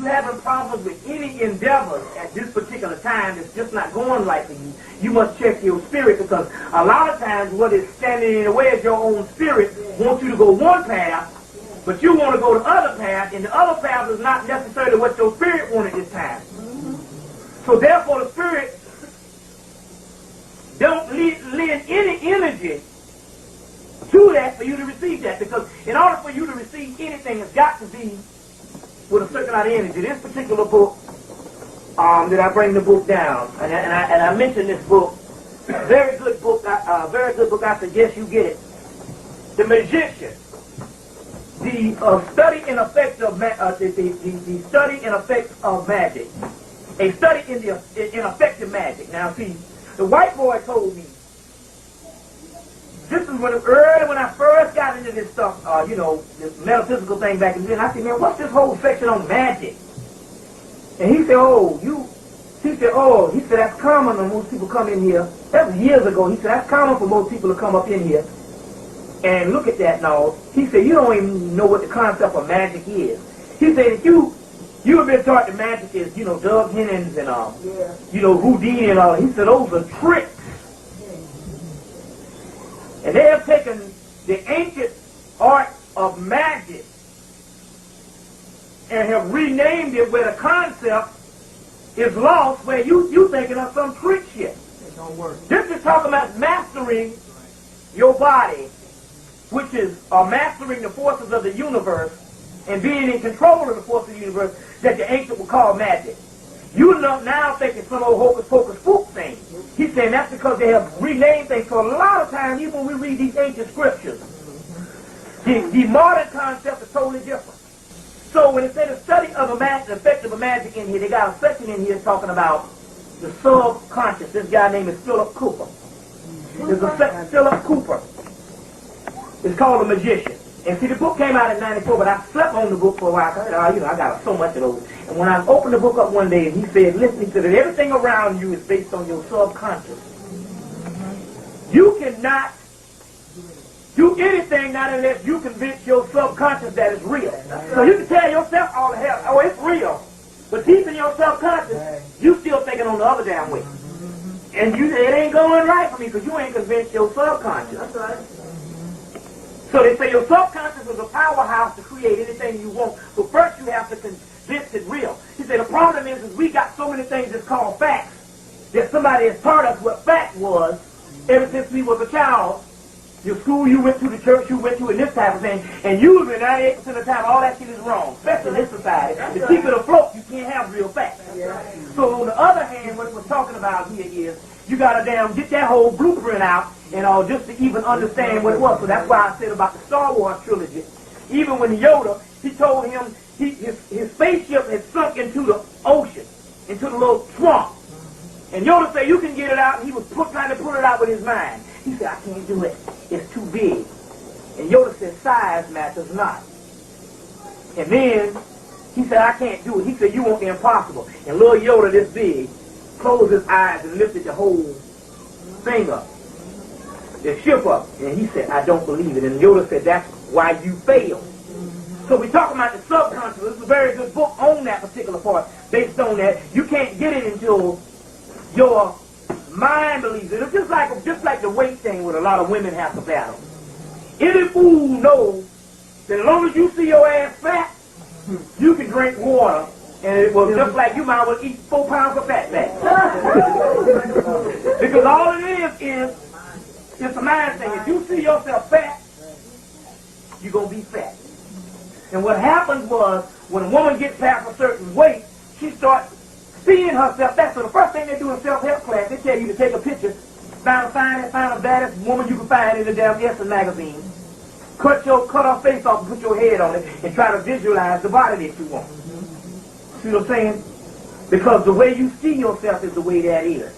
you're having problems with any endeavors at this particular time that's just not going right for you, you must check your spirit, because a lot of times what is standing in the way is your own spirit wants you to go one path, but you want to go the other path, and the other path is not necessarily what your spirit wanted this time. So therefore the spirit don't lend any energy to that for you to receive that, because in order for you to receive anything, it's got to be with a certain amount of energy. This particular book, that I bring the book down, and I mentioned this book, very good book, I suggest you get it. The Magician, the study and effects of the study and effects of magic, a study in effective magic. Now see, the white boy told me, this is when I first got into this stuff, this metaphysical thing back in the day. I said, man, what's this whole section on magic? And he said, that's common when most people come in here. That was years ago. He said, that's common for most people to come up in here and look at that now. He said, you don't even know what the concept of magic is. He said, if you have been taught that magic is, Doug Hennings and, Houdini and all. He said, those are tricks. And they have taken the ancient art of magic and have renamed it where the concept is lost, where you thinking of some trick shit. It don't work. This is talking about mastering your body, which is mastering the forces of the universe and being in control of the forces of the universe that the ancient would call magic. You now thinking some old hocus pocus spook thing. He's saying that's because they have renamed things. So a lot of times, even when we read these ancient scriptures, the modern concept is totally different. So when it says the study of a magic, the effect of a magic in here, they got a section in here talking about the subconscious. This guy named is Philip Cooper. There's a section, Philip Cooper. It's called The Magician. And see, the book came out in '94, but I slept on the book for a while. I got so much of those. And when I opened the book up one day, he said, listen, he said that everything around you is based on your subconscious. You cannot do anything not unless you convince your subconscious that it's real. So you can tell yourself all the hell, oh, it's real. But deep in your subconscious, you still thinking on the other damn way. And it ain't going right for me because you ain't convinced your subconscious. That's right. So they say your subconscious is a powerhouse to create anything you want. But first you have to convince it real. He said the problem is we got so many things that's called facts that somebody has taught us what fact was ever since we was a child. Your school you went to, the church you went to, and this type of thing. And usually 98% of the time all that shit is wrong, especially in this society. To keep it afloat, you can't have real facts. So on the other hand, what we're talking about here is you gotta get that whole blueprint out and just to even understand what it was. So that's why I said about the Star Wars trilogy. Even when Yoda, he told him his spaceship had sunk into the ocean, into the little swamp. And Yoda said, you can get it out, and he was trying to pull it out with his mind. He said, I can't do it. It's too big. And Yoda said, size matters not. And then he said, I can't do it. He said, you want the impossible. And little Yoda, this big, closed his eyes and lifted the whole thing up, the ship up. And he said, I don't believe it. And Yoda said, that's why you failed. So we're talking about the subconscious. This is a very good book on that particular part, based on that. You can't get it until your mind believes it. It's just like the weight thing with a lot of women have to battle. Any fool knows that as long as you see your ass fat, you can drink water, and it will just like you might as well eat 4 pounds of fat back. Because all it is it's a mind thing. If you see yourself fat, you're going to be fat. And what happens was, when a woman gets past a certain weight, she starts seeing herself fat. So the first thing they do in self-help class, they tell you to take a picture, find the baddest woman you can find in the damn Essence magazine, cut her face off and put your head on it, and try to visualize the body that you want. See what I'm saying? Because the way you see yourself is the way that is.